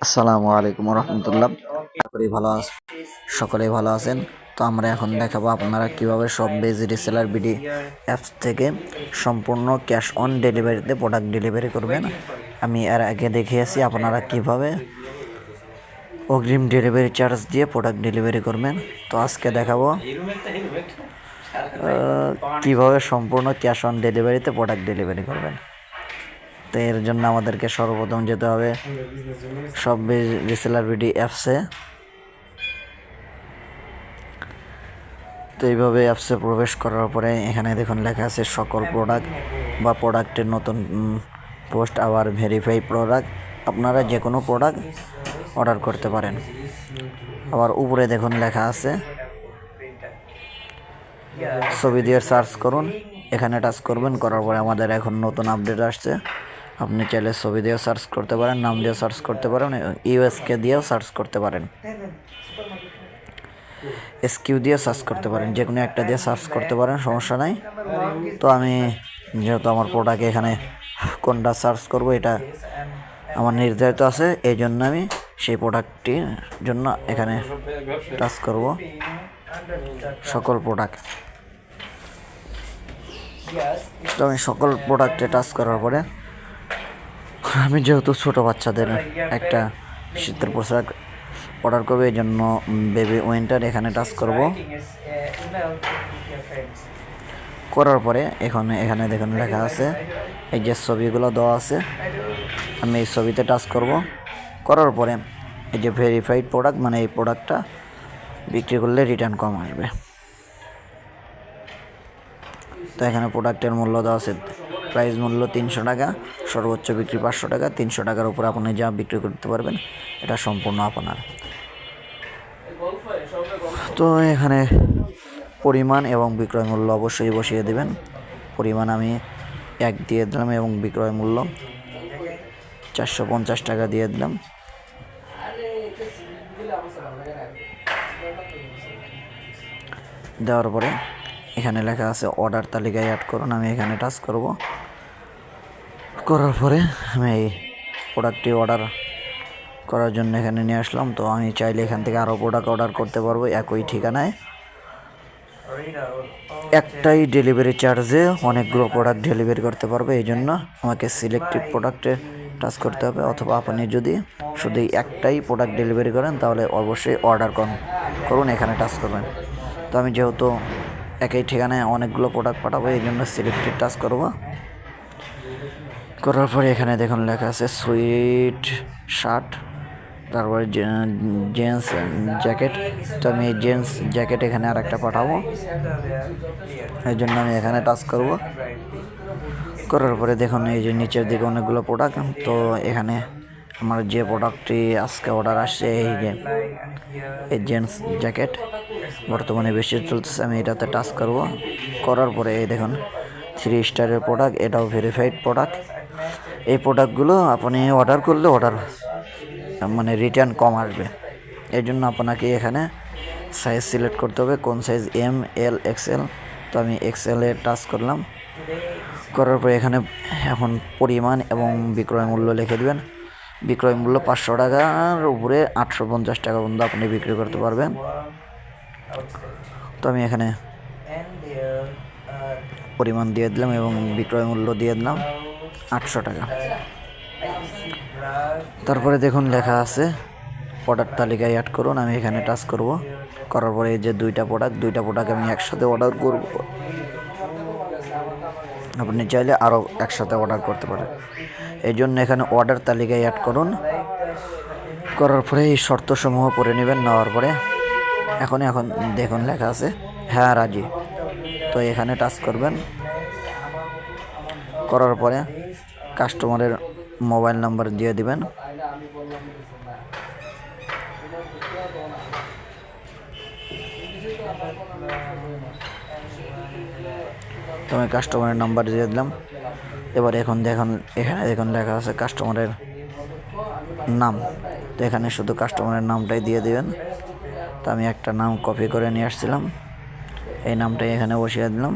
আসসালামু আলাইকুম রহমতুল্লাহ। সকলেই ভালো আছেন। তো আমরা এখন দেখাবো আপনারা কিভাবে সব বেজ রিসেলার বিডি অ্যাপস থেকে সম্পূর্ণ ক্যাশ অন ডেলিভারিতে প্রোডাক্ট ডেলিভারি করবেন। আমি এর আগে দেখিয়েছি আপনারা কিভাবে অগ্রিম ডেলিভারি চার্জ দিয়ে প্রোডাক্ট ডেলিভারি করবেন। তো আজকে দেখাবো কিভাবে সম্পূর্ণ ক্যাশ অন ডেলিভারিতে প্রোডাক্ট ডেলিভারি করবেন। তো এর জন্য আমাদেরকে সর্বপ্রথম যেতে হবে সব রিসেলার বিডি অ্যাপসে। তো এইভাবে অ্যাপসে প্রবেশ করার পরে এখানে দেখুন লেখা আছে সকল প্রোডাক্ট বা প্রোডাক্টের নতুন পোস্ট আবার ভেরিফাই প্রোডাক্ট। আপনারা যে কোনো প্রোডাক্ট অর্ডার করতে পারেন। আবার উপরে দেখুন লেখা আছে ছবি দিয়ে সার্চ করুন, এখানে টাচ করবেন। করার পরে আমাদের এখন নতুন আপডেট আসছে। আপনি চাইলে ছবি দিয়েও সার্চ করতে পারেন, নাম দিয়ে সার্চ করতে পারেন, ইউএসকে দিয়েও সার্চ করতে পারেন, এসকিউ দিয়ে সার্চ করতে পারেন, যে কোনো একটা দিয়ে সার্চ করতে পারেন, সমস্যা নাই। তো আমি যেহেতু আমার প্রোডাক্ট এখানে কোনটা সার্চ করব এটা আমার নির্ধারিত আছে, এই জন্য আমি সেই প্রোডাক্টটির জন্য এখানে টাচ করব সকল প্রোডাক্ট। তো আমি সকল প্রোডাক্টে টাচ করার পরে আমি যেহেতু ছোটো বাচ্চাদের একটা শীতের পোশাক অর্ডার করবো, এই জন্য বেবি উইন্টার এখানে টাচ করব। করার পরে এখানে দেখুন লেখা আছে এই যে ছবিগুলো দেওয়া আছে, আমি এই ছবিতে টাচ করব। করার পরে এই যে ভেরিফাইড প্রোডাক্ট, মানে এই প্রোডাক্টটা বিক্রি করলে রিটার্ন কম আসবে। তো এখানে প্রোডাক্টের মূল্য দেওয়া আছে, প্রাইস মূল্য 300 টাকা, সর্বোচ্চ বিক্রি 500 টাকা। 300 টাকার উপর আপনি যা বিক্রি করতে পারবেন এটা সম্পূর্ণ আপনার। তো এখানে পরিমাণ এবং বিক্রয় মূল্য অবশ্যই বসিয়ে দেবেন। পরিমাণ আমি 1 দিয়ে দিলাম এবং বিক্রয় মূল্য 450 টাকা দিয়ে দিলাম। দেওয়ার পরে এখানে লেখা আছে অর্ডার তালিকায় অ্যাড করুন, আমি এখানে টাচ করব। করার পরে আমি এই প্রোডাক্টটি অর্ডার করার জন্য এখানে নিয়ে আসলাম। তো আমি চাইলে এখান থেকে আরও প্রোডাক্ট অর্ডার করতে পারবো একই ঠিকানায়। একটাই ডেলিভারি চার্জে অনেকগুলো প্রোডাক্ট ডেলিভারি করতে পারবে, এই জন্য আমাকে সিলেক্টিভ প্রোডাক্টে টাচ করতে হবে। অথবা আপনি যদি শুধু একটাই প্রোডাক্ট ডেলিভারি করেন তাহলে অবশ্যই অর্ডার করুন, এখানে টাচ করবেন। তো আমি যেহেতু একই ঠিকানায় অনেকগুলো প্রোডাক্ট পাঠাবো, এই জন্য সিলেক্টেড টাচ করব। করার পরে এখানে দেখুন লেখা আছে সুইট শার্ট, তারপরে জেন্টস জ্যাকেট। তো আমি এই জেন্টস জ্যাকেট এখানে আর একটা পাঠাবো, এই জন্য আমি এখানে টাচ করব। করার পরে দেখুন এই যে নিচের দিকে অনেকগুলো প্রোডাক্ট। তো এখানে আমার যে প্রোডাক্টটি আজকে অর্ডার আসছে এই জেন্টস জ্যাকেট বর্তমানে বেশি চলতেছে, আমি এটাতে টাচ করব। করার পরে এই দেখুন 3 স্টারের প্রোডাক্ট, এটাও ভেরিফাইড প্রোডাক্ট। এই প্রোডাক্টগুলো আপনি অর্ডার করলে মানে রিটার্ন কম আসবে, এই জন্য আপনাকে এখানে সাইজ সিলেক্ট করতে হবে, কোন সাইজ এম, এল, এক্সএল। তো আমি এক্সএলে টাচ করলাম। করার পরে এখানে এখন পরিমাণ এবং বিক্রয় মূল্য লিখে দেবেন। বিক্রয় মূল্য 500 টাকার উপরে 850 টাকা পর্যন্ত আপনি বিক্রি করতে পারবেন। তো আমি এখানে পরিমাণ দিয়ে দিলাম এবং বিক্রয় মূল্য দিয়ে দিলাম 800 টাকা। তারপরে দেখুন লেখা আছে অর্ডার তালিকায় অ্যাড করুন, আমি এখানে টাচ করব। করার পরে এই যে দুইটা প্রোডাক্ট আমি একসাথে অর্ডার করব। আপনি চাইলে আরও একসাথে অর্ডার করতে পারেন, এই জন্য এখানে অর্ডার তালিকায় অ্যাড করুন। করার পরে এই শর্তসমূহ পড়ে নেবেন। নেওয়ার পরে এখন দেখুন লেখা আছে হ্যাঁ রাজি। তো এখানে টাচ করবেন। করার পরে কাস্টমারের মোবাইল নাম্বার দিয়ে দিবেন। তো আমি কাস্টমারের নাম্বার দিয়ে দিলাম। এবার এখানে দেখুন লেখা আছে কাস্টমারের নাম। তো এখানে শুধু কাস্টমারের নামটাই দিয়ে দিবেন। তো আমি একটা নাম কপি করে নিয়ে আসছিলাম, এই নামটাই এখানে বসিয়ে দিলাম।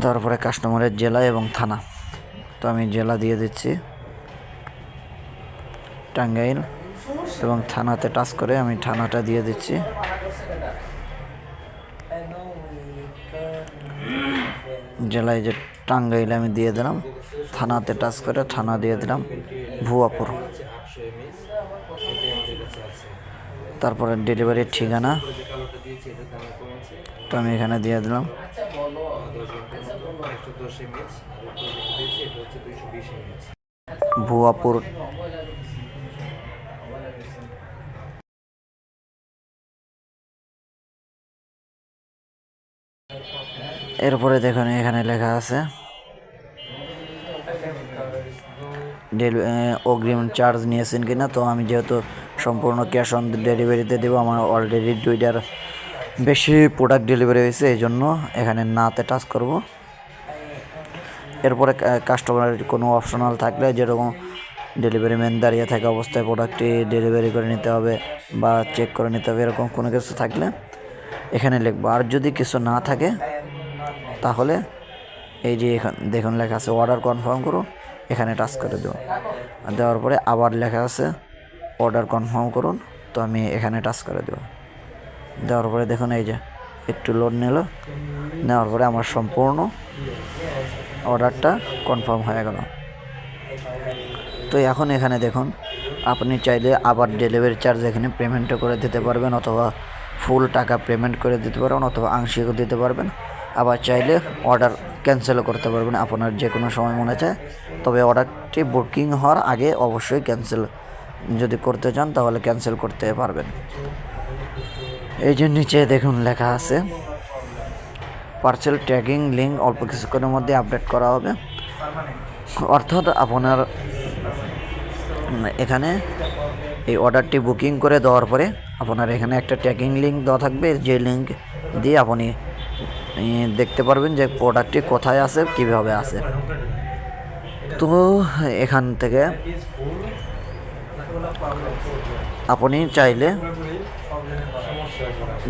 তারপরে কাস্টমারের জেলা এবং থানা, তো আমি জেলা দিয়ে দিচ্ছি। টাঙ্গাইল এবং থানাতে টাচ করে আমি থানাটা দিয়ে দিচ্ছি। জেলায় যে টাঙ্গাইল আমি দিয়ে দিলাম, থানাতে টাচ করে থানা দিয়ে দিলাম ভুয়াপুর। তারপরে ডেলিভারির ঠিকানা তো আমি এখানে দিয়ে দিলাম। ভুয়াপুর এরপরে দেখুন এখানে লেখা আছে অগ্রিম চার্জ নিয়েছেন কিনা। তো আমি যেহেতু সম্পূর্ণ ক্যাশ অন ডেলিভারিতে দেবো, আমার অলরেডি 2টার বেশি প্রোডাক্ট ডেলিভারি হয়েছে, এই জন্য এখানে নাতে টাচ করব। এরপরে কাস্টমারের কোনো অপশনাল থাকলে, যেরকম ডেলিভারি ম্যান দাঁড়িয়ে থাকা অবস্থায় প্রোডাক্টটি ডেলিভারি করে নিতে হবে বা চেক করে নিতে হবে, এরকম কোনো কিছু থাকলে এখানে লিখবো। আর যদি কিছু না থাকে তাহলে এই যে এখানে দেখুন লেখা আছে অর্ডার কনফার্ম করুন, এখানে টাচ করে দেবো। দেওয়ার পরে আবার লেখা আছে অর্ডার কনফার্ম করুন, তো আমি এখানে টাচ করে দেবো। দেওয়ার পরে দেখুন এই যে একটু লোড নিল, নেওয়ার পরে আমার সম্পূর্ণ অর্ডারটা কনফার্ম হয়ে গেল। তো এখন এখানে দেখুন আপনি চাইলে আবার ডেলিভারি চার্জ এখানে পেমেন্টও করে দিতে পারবেন, অথবা ফুল টাকা পেমেন্ট করে দিতে পারবেন, অথবা আংশিকও দিতে পারবেন। আবার চাইলে অর্ডার ক্যান্সেলও করতে পারবেন আপনার যে কোনো সময় মনে চায়। তবে অর্ডারটি বুকিং হওয়ার আগে অবশ্যই ক্যান্সেল যদি করতে চান তাহলে ক্যান্সেল করতে পারবেন। এই যে নিচে দেখুন লেখা আছে পার্সেল ট্র্যাকিং লিঙ্ক অল্প কিছুক্ষণের মধ্যে আপডেট করা হবে। অর্থাৎ আপনার এখানে এই অর্ডারটি বুকিং করে দেওয়ার পরে আপনার এখানে একটা ট্র্যাকিং লিঙ্ক দেওয়া থাকবে, যে লিঙ্ক দিয়ে আপনি দেখতে পারবেন যে প্রোডাক্টটি কোথায় আছে, কীভাবে আছে। তো এখান থেকে আপনি চাইলে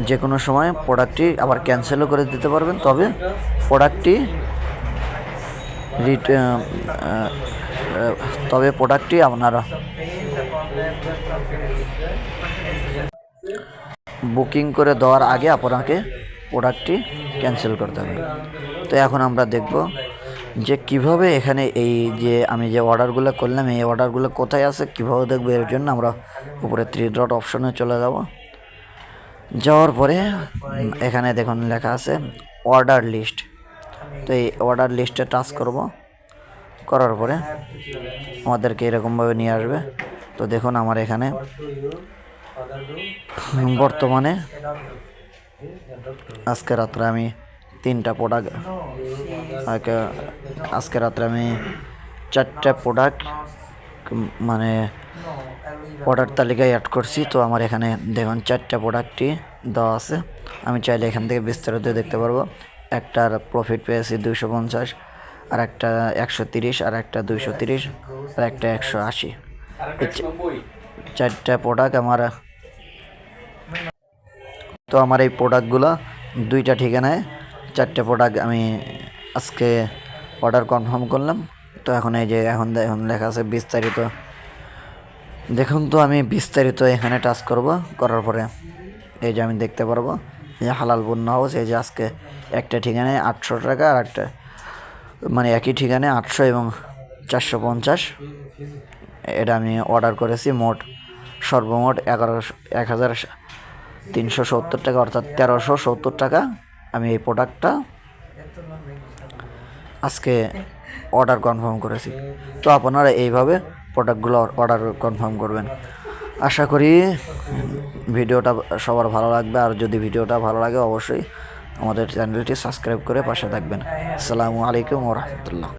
যে কোনো সময় প্রোডাক্টটি আবার ক্যান্সেলও করে দিতে পারবেন। তবে প্রোডাক্টটি আপনারা বুকিং করে দেওয়ার আগে আপনাকে প্রোডাক্টটি ক্যান্সেল করতে হবে। তো এখন আমরা দেখব যে কিভাবে এখানে এই যে আমি যে অর্ডারগুলো করলাম এই অর্ডারগুলো কোথায় আছে কীভাবে দেখবো। এর জন্য আমরা উপরে 3 ডট অপশনে চলে যাব। যাওয়ার পরে এখানে দেখুন লেখা আছে অর্ডার লিস্ট। তো এই অর্ডার লিস্টে টাচ করব, করার পরে আমাদেরকে এরকমভাবে নিয়ে আসবে। তো দেখুন আমার এখানে বর্তমানে আজকে রাত্রে আমি 3টা প্রোডাক্ট, আজকে রাত্রে আমি 4টা প্রোডাক্ট মানে অর্ডার তালিকায় অ্যাড করছি। তো আমার এখানে দেখুন 4টা প্রোডাক্টই দেওয়া আছে। আমি চাইলে এখান থেকে বিস্তারিত দেখতে পারবো। একটার প্রফিট পেয়েছি 250, আর একটা 130, আর একটা 230, আর একটা 180। 4টা প্রোডাক্ট আমার। তো আমার এই প্রোডাক্টগুলো 2টা ঠিকানায় 4টে প্রোডাক্ট আমি আজকে অর্ডার কনফার্ম করলাম। তো এখন এই যে এখন লেখা আছে বিস্তারিত। দেখুন তো আমি বিস্তারিত এখানে টাচ করব, করার পরে এই যে আমি দেখতে পারবো যে হালাল পণ্য হাউস। এই যে আজকে একটা ঠিকানায় 800 টাকা, আর একটা মানে একই ঠিকানায় 800 এবং 450 এটা আমি অর্ডার করেছি। সর্বমোট 11,370 টাকা, অর্থাৎ 1370 টাকা আমি এই প্রোডাক্টটা আজকে অর্ডার কনফার্ম করেছি। তো আপনারা এইভাবে প্রোডাক্টগুলো অর্ডার কনফার্ম করবেন। আশা করি ভিডিওটা সবার ভালো লাগবে। আর যদি ভিডিওটা ভালো লাগে অবশ্যই আমাদের চ্যানেলটি সাবস্ক্রাইব করে পাশে থাকবেন। আসসালামু আলাইকুম ওয়া রাহমাতুল্লাহ।